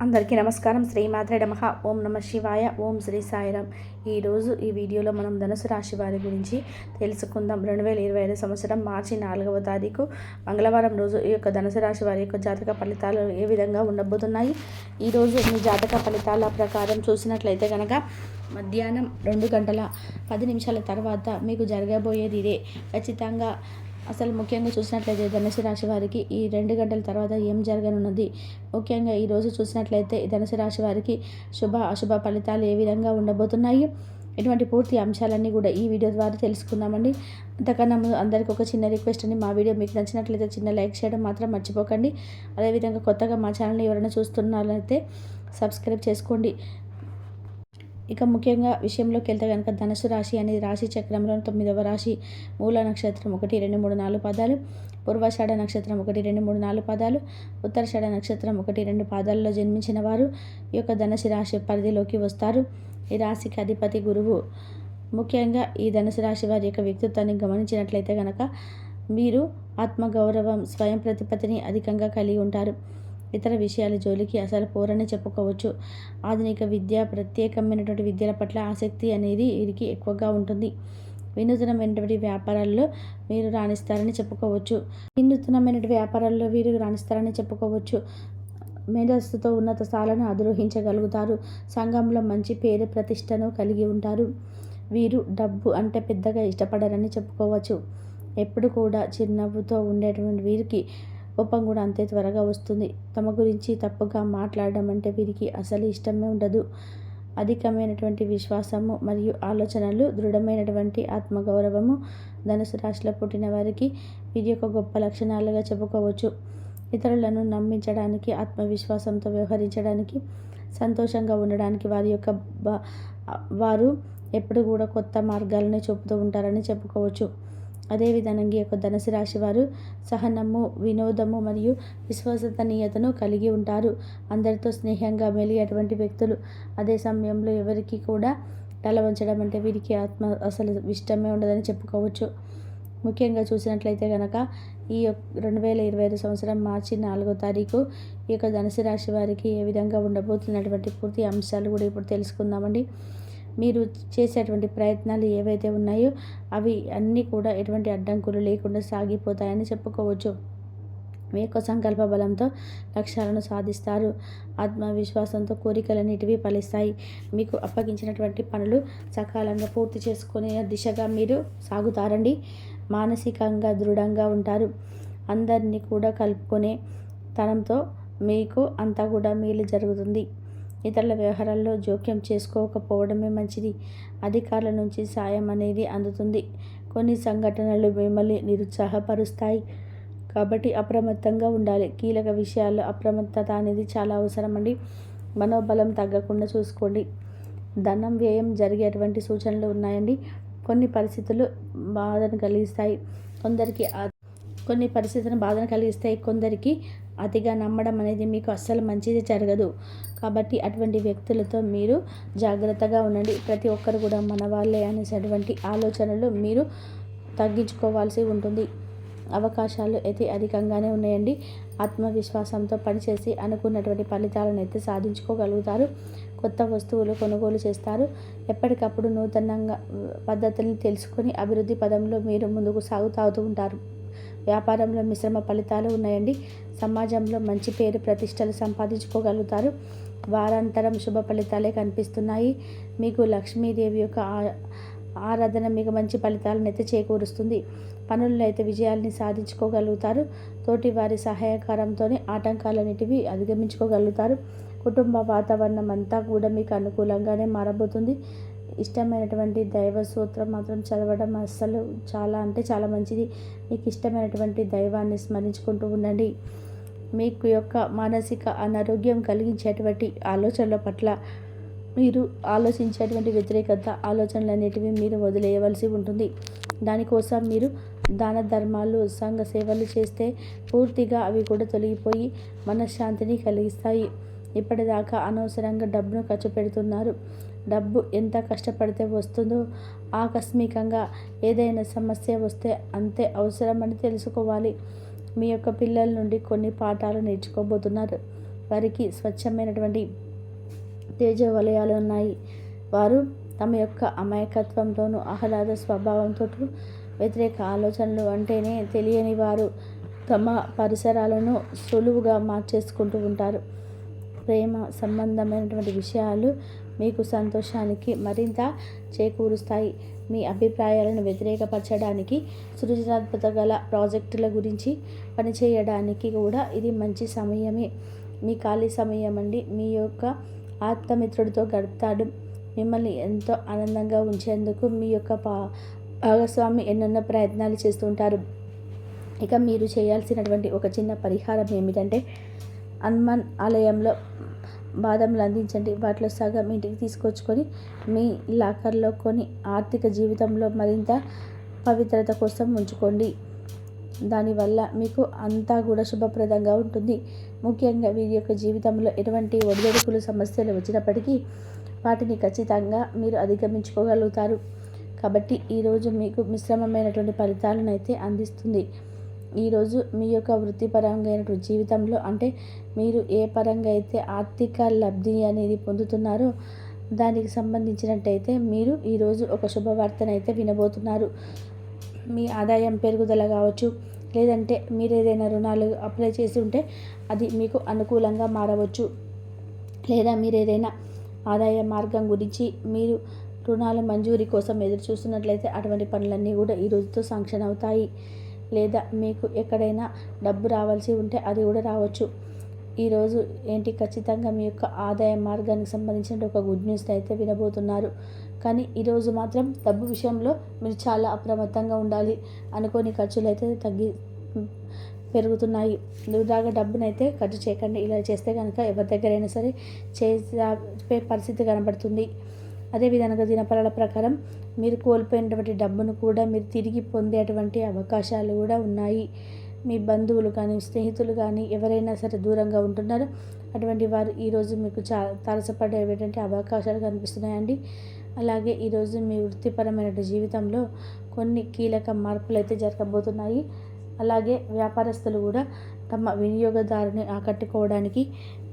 అందరికీ నమస్కారం. శ్రీమాత్రే నమః. ఓం నమ శివాయ. ఓం శ్రీ సాయిరామ్. ఈరోజు ఈ వీడియోలో మనం ధనుసు రాశి వారి గురించి తెలుసుకుందాం. 2025 సంవత్సరం మార్చి 4వ తారీఖు మంగళవారం రోజు ఈ యొక్క ధనుసు రాశి వారి యొక్క జాతక ఫలితాలు ఏ విధంగా ఉండబోతున్నాయి. ఈరోజు మీ జాతక ఫలితాల ప్రకారం చూసినట్లయితే కనుక మధ్యాహ్నం 2 గంటల 10 నిమిషాల తర్వాత మీకు జరగబోయేది ఇదే. ఖచ్చితంగా అసలు ముఖ్యంగా చూసినట్లయితే ధనుసు రాశి వారికి ఈ 2 గంటల తర్వాత ఏం జరగనున్నది, ముఖ్యంగా ఈరోజు చూసినట్లయితే ధనుసు రాశి వారికి శుభ అశుభ ఫలితాలు ఏ విధంగా ఉండబోతున్నాయి, ఇటువంటి పూర్తి అంశాలన్నీ కూడా ఈ వీడియో ద్వారా తెలుసుకుందామండి. అంతకన్నా ముందు అందరికీ ఒక చిన్న రిక్వెస్ట్ అండి. మా వీడియో మీకు నచ్చినట్లయితే చిన్న లైక్ చేయడం మాత్రం మర్చిపోకండి. అదేవిధంగా కొత్తగా మా ఛానల్ని ఎవరైనా చూస్తున్నట్లయితే సబ్స్క్రైబ్ చేసుకోండి. ఇక ముఖ్యంగా విషయంలోకి వెళ్తే కనుక ధనుసు రాశి అనేది రాశి చక్రంలో 9వ రాశి. మూల నక్షత్రం 1, 2, 3, 4 పాదాలు, పూర్వాషాఢ నక్షత్రం 1, 2, 3, 4 పాదాలు, ఉత్తరాషాఢ నక్షత్రం 1, 2 పాదాలలో జన్మించిన వారు ఈ యొక్క ధనుసు రాశి పరిధిలోకి వస్తారు. ఈ రాశికి అధిపతి గురువు. ముఖ్యంగా ఈ ధనుసు రాశి వారి యొక్క వ్యక్తిత్వాన్ని గమనించినట్లయితే కనుక మీరు ఆత్మగౌరవం, స్వయం ప్రతిపత్తిని అధికంగా కలిగి ఉంటారు. ఇతర విషయాల జోలికి అసలు పోరని చెప్పుకోవచ్చు. ఆధునిక విద్య, ప్రత్యేకమైనటువంటి విద్యల పట్ల ఆసక్తి అనేది వీరికి ఎక్కువగా ఉంటుంది. వినూతనమైనటువంటి వ్యాపారాల్లో మీరు రాణిస్తారని చెప్పుకోవచ్చు. మేధస్సుతో ఉన్నత స్థానాలను అధిరోహించగలుగుతారు. సంఘంలో మంచి పేరు ప్రతిష్టను కలిగి ఉంటారు. వీరు డబ్బు అంటే పెద్దగా ఇష్టపడరని చెప్పుకోవచ్చు. ఎప్పుడు కూడా చిరునవ్వుతో ఉండేటువంటి వీరికి కోపం కూడా అంతే త్వరగా వస్తుంది. తమ గురించి తప్పుగా మాట్లాడడం అంటే వీరికి అసలు ఇష్టమే ఉండదు. అధికమైనటువంటి విశ్వాసము మరియు ఆలోచనలు, దృఢమైనటువంటి ఆత్మగౌరవము ధనుసు రాశిలో పుట్టిన వారికి వీరి యొక్క గొప్ప లక్షణాలుగా చెప్పుకోవచ్చు. ఇతరులను నమ్మించడానికి, ఆత్మవిశ్వాసంతో వ్యవహరించడానికి, సంతోషంగా ఉండడానికి వారు ఎప్పుడు కూడా కొత్త మార్గాలను చూపుతూ ఉంటారని చెప్పుకోవచ్చు. అదేవిధంగా ఈ యొక్క ధనుసు రాశి వారు సహనము, వినోదము మరియు విశ్వసనీయతను కలిగి ఉంటారు. అందరితో స్నేహంగా మెలిగేటువంటి వ్యక్తులు. అదే సమయంలో ఎవరికి కూడా తల వంచడం అంటే వీరికి అసలు ఇష్టమే ఉండదని చెప్పుకోవచ్చు. ముఖ్యంగా చూసినట్లయితే కనుక ఈ 2025 సంవత్సరం మార్చి 4వ తారీఖు ఈ యొక్క ధనుసు రాశి వారికి ఏ విధంగా ఉండబోతున్నటువంటి పూర్తి అంశాలు కూడా ఇప్పుడు తెలుసుకుందామండి. మీరు చేసేటువంటి ప్రయత్నాలు ఏవైతే ఉన్నాయో అవి అన్నీ కూడా ఎటువంటి అడ్డంకులు లేకుండా సాగిపోతాయని చెప్పుకోవచ్చు. మీ యొక్క సంకల్ప బలంతో లక్ష్యాలను సాధిస్తారు. ఆత్మవిశ్వాసంతో కోరికలన్నిటివి ఫలిస్తాయి. మీకు అప్పగించినటువంటి పనులు సకాలంగా పూర్తి చేసుకునే దిశగా మీరు సాగుతారండి. మానసికంగా దృఢంగా ఉంటారు. అందరినీ కూడా కలుపుకునే తనంతో మీకు అంతా కూడా మేలు జరుగుతుంది. ఇతరుల వ్యవహారాల్లో జోక్యం చేసుకోకపోవడమే మంచిది. అధికారుల నుంచి సాయం అనేది అందుతుంది. కొన్ని సంఘటనలు మిమ్మల్ని నిరుత్సాహపరుస్తాయి కాబట్టి అప్రమత్తంగా ఉండాలి. కీలక విషయాల్లో అప్రమత్తత అనేది చాలా అవసరం అండి. మనోబలం తగ్గకుండా చూసుకోండి. ధనం వ్యయం జరిగేటువంటి సూచనలు ఉన్నాయండి. కొన్ని పరిస్థితులను బాధను కలిగిస్తాయి. కొందరికి అతిగా నమ్మడం అనేది మీకు అస్సలు మంచిది జరగదు. కాబట్టి అటువంటి వ్యక్తులతో మీరు జాగ్రత్తగా ఉండండి. ప్రతి ఒక్కరు కూడా మన వాళ్ళే అనేటువంటి ఆలోచనలు మీరు తగ్గించుకోవాల్సి ఉంటుంది. అవకాశాలు అయితే అధికంగానే ఉన్నాయండి. ఆత్మవిశ్వాసంతో పనిచేసి అనుకున్నటువంటి ఫలితాలను అయితే సాధించుకోగలుగుతారు. కొత్త వస్తువులు కొనుగోలు చేస్తారు. ఎప్పటికప్పుడు నూతనంగా పద్ధతుల్ని తెలుసుకొని అభివృద్ధి పదంలో మీరు ముందుకు సాగుతూ ఉంటారు. వ్యాపారంలో మిశ్రమ ఫలితాలు ఉన్నాయండి. సమాజంలో మంచి పేరు ప్రతిష్టలు సంపాదించుకోగలుగుతారు. వారాంతరం శుభ ఫలితాలే కనిపిస్తున్నాయి. మీకు లక్ష్మీదేవి యొక్క ఆరాధన మీకు మంచి ఫలితాలను అయితే చేకూరుస్తుంది. పనుల్లో అయితే విజయాల్ని సాధించుకోగలుగుతారు. తోటి వారి సహాయకారంతో ఆటంకాలన్నిటివి అధిగమించుకోగలుగుతారు. కుటుంబ వాతావరణం అంతా కూడా మీకు అనుకూలంగానే మారబోతుంది. ఇష్టమైనటువంటి దైవ సూత్రం మాత్రం చదవడం అస్సలు చాలా మంచిది. మీకు ఇష్టమైనటువంటి దైవాన్ని స్మరించుకుంటూ ఉండండి. మీకు యొక్క మానసిక అనారోగ్యం కలిగించేటువంటి ఆలోచనల పట్ల మీరు ఆలోచించేటువంటి వ్యతిరేకత ఆలోచనలన్నిటివి మీరు వదిలేయవలసి ఉంటుంది. దానికోసం మీరు దాన ధర్మాలు, సంఘ సేవలు చేస్తే పూర్తిగా అవి కూడా తొలగిపోయి మనశ్శాంతిని కలిగిస్తాయి. ఇప్పటిదాకా అనవసరంగా డబ్బును ఖర్చు పెడుతున్నారు. డబ్బు ఎంత కష్టపడితే వస్తుందో ఆకస్మికంగా ఏదైనా సమస్య వస్తే అంతే అవసరమని తెలుసుకోవాలి. మీ యొక్క పిల్లల నుండి కొన్ని పాఠాలు నేర్చుకోబోతున్నారు. వారికి స్వచ్ఛమైనటువంటి తేజోవలయాలు ఉన్నాయి. వారు తమ యొక్క అమాయకత్వంతోనూ ఆహ్లాద స్వభావంతో వ్యతిరేక ఆలోచనలు అంటేనే తెలియని వారు తమ పరిసరాలను సులువుగా మార్చేసుకుంటూ ఉంటారు. ప్రేమ సంబంధమైనటువంటి విషయాలు మీకు సంతోషానికి మరింత చేకూరుస్తాయి. మీ అభిప్రాయాలను వ్యతిరేకపరచడానికి, సృజనాత్మకత గల ప్రాజెక్టుల గురించి పనిచేయడానికి కూడా ఇది మంచి సమయమే. మీ ఖాళీ సమయం అండి మీ యొక్క ఆత్మమిత్రుడితో గడుపుతాడు. మిమ్మల్ని ఎంతో ఆనందంగా ఉంచేందుకు మీ యొక్క భాగస్వామి ఎన్నెన్నో ప్రయత్నాలు చేస్తుంటారు. ఇక మీరు చేయాల్సినటువంటి ఒక చిన్న పరిహారం ఏమిటంటే, హనుమాన్ ఆలయంలో బాదంలు అందించండి. వాటిలో సగం ఇంటికి తీసుకొచ్చుకొని మీ లాకర్లో కొని ఆర్థిక జీవితంలో మరింత పవిత్రత కోసం ఉంచుకోండి. దానివల్ల మీకు అంతా కూడా శుభప్రదంగా ఉంటుంది. ముఖ్యంగా వీరి యొక్క జీవితంలో ఎటువంటి ఒడిదొడుకులు సమస్యలు వచ్చినప్పటికీ వాటిని ఖచ్చితంగా మీరు అధిగమించుకోగలుగుతారు. కాబట్టి ఈరోజు మీకు మిశ్రమమైనటువంటి ఫలితాలను అయితే అందిస్తుంది. ఈరోజు మీ యొక్క వృత్తిపరంగా జీవితంలో అంటే మీరు ఏ పరంగా అయితే ఆర్థిక లబ్ధి అనేది పొందుతున్నారో దానికి సంబంధించినట్టయితే మీరు ఈరోజు ఒక శుభవార్తనైతే వినబోతున్నారు. మీ ఆదాయం పెరుగుదల కావచ్చు, లేదంటే మీరు ఏదైనా రుణాలు అప్లై చేసి ఉంటే అది మీకు అనుకూలంగా మారవచ్చు. లేదా మీరు ఏదైనా ఆదాయ మార్గం గురించి మీరు రుణాల మంజూరీ కోసం ఎదురు చూస్తున్నట్లయితే అటువంటి పనులన్నీ కూడా ఈ రోజుతో శాంక్షన్ అవుతాయి. లేదా మీకు ఎక్కడైనా డబ్బు రావాల్సి ఉంటే అది కూడా రావచ్చు. ఈరోజు ఖచ్చితంగా మీ యొక్క ఆదాయ మార్గానికి సంబంధించిన ఒక గుడ్ న్యూస్ని అయితే వినబోతున్నారు. కానీ ఈరోజు మాత్రం డబ్బు విషయంలో మీరు చాలా అప్రమత్తంగా ఉండాలి. అనుకోని ఖర్చులు అయితే పెరుగుతున్నాయి. వృధాగా డబ్బునైతే ఖర్చు చేయకండి. ఇలా చేస్తే కనుక ఎవరి దగ్గరైనా సరే చేసే పరిస్థితి కనబడుతుంది. అదేవిధంగా దినఫలాల ప్రకారం మీరు కోల్పోయినటువంటి డబ్బును కూడా మీరు తిరిగి పొందేటువంటి అవకాశాలు కూడా ఉన్నాయి. మీ బంధువులు కానీ, స్నేహితులు కానీ ఎవరైనా సరే దూరంగా ఉంటున్నారో అటువంటి వారు ఈరోజు మీకు తారసపడేటువంటి అవకాశాలు కనిపిస్తున్నాయండి. అలాగే ఈరోజు మీ వృత్తిపరమైన జీవితంలో కొన్ని కీలక మార్పులు అయితే జరగబోతున్నాయి. అలాగే వ్యాపారస్తులు కూడా తమ వినియోగదారుని ఆకట్టుకోవడానికి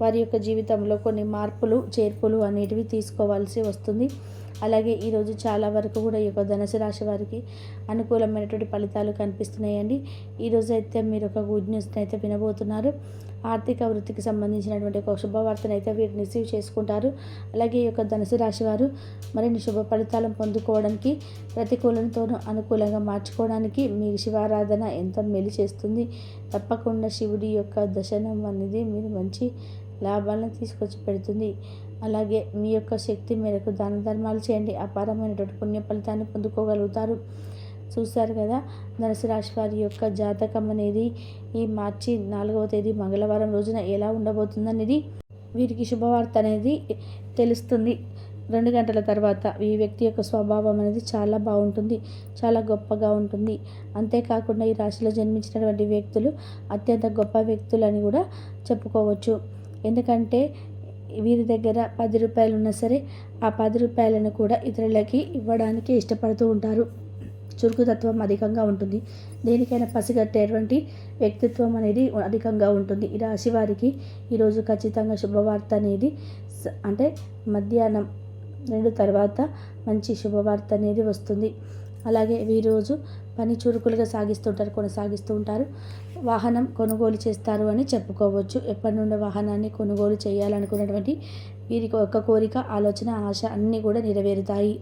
వారి యొక్క జీవితంలో కొన్ని మార్పులు చేర్పులు అనేటివి తీసుకోవాల్సి వస్తుంది. అలాగే ఈరోజు చాలా వరకు కూడా ఈ యొక్క ధనుసు రాశి వారికి అనుకూలమైనటువంటి ఫలితాలు కనిపిస్తున్నాయండి. ఈరోజు అయితే మీరు ఒక గుడ్ న్యూస్ని అయితే వినబోతున్నారు. ఆర్థిక వృత్తికి సంబంధించినటువంటి ఒక శుభవార్తను అయితే వీరు రిసీవ్ చేసుకుంటారు. అలాగే ఈ యొక్క ధనుసు రాశి వారు మరిన్ని శుభ ఫలితాలను పొందుకోవడానికి, ప్రతికూలతోనూ అనుకూలంగా మార్చుకోవడానికి మీ శివారాధన ఎంత మేలు చేస్తుంది. తప్పకుండా శివుడి యొక్క దర్శనం అనేది మీరు మంచి లాభాలను తీసుకొచ్చి పెడుతుంది. అలాగే మీ యొక్క శక్తి మేరకు దాన ధర్మాలు చేయండి. అపారమైనటువంటి పుణ్య ఫలితాన్ని పొందుకోగలుగుతారు. చూశారు కదా ధనుసు రాశి వారి యొక్క జాతకం అనేది ఈ మార్చి 4వ తేదీ మంగళవారం రోజున ఎలా ఉండబోతుందనేది వీరికి శుభవార్త అనేది తెలుస్తుంది. 2 గంటల తర్వాత ఈ వ్యక్తి యొక్క స్వభావం అనేది చాలా బాగుంటుంది, చాలా గొప్పగా ఉంటుంది. అంతేకాకుండా ఈ రాశిలో జన్మించినటువంటి వ్యక్తులు అత్యంత గొప్ప వ్యక్తులు అని కూడా చెప్పుకోవచ్చు. ఎందుకంటే వీరి దగ్గర 10 రూపాయలు ఉన్నా సరే ఆ 10 రూపాయలను కూడా ఇతరులకి ఇవ్వడానికి ఇష్టపడుతూ ఉంటారు. చురుకుతత్వం అధికంగా ఉంటుంది. దేనికైనా పసిగట్టేటువంటి వ్యక్తిత్వం అనేది అధికంగా ఉంటుంది. ఈ రాశి వారికి ఈరోజు ఖచ్చితంగా శుభవార్త అనేది అంటే మధ్యాహ్నం 2 తర్వాత మంచి శుభవార్త అనేది వస్తుంది. అలాగే ఈరోజు పని చురుకులుగా కొనసాగిస్తూ ఉంటారు. వాహనం కొనుగోలు చేస్తారు అని చెప్పుకోవచ్చు. ఎప్పటి నుండి వాహనాన్ని కొనుగోలు చేయాలనుకున్నటువంటి వీరికి ఒక కోరిక, ఆలోచన, ఆశ అన్నీ కూడా నెరవేరుతాయి.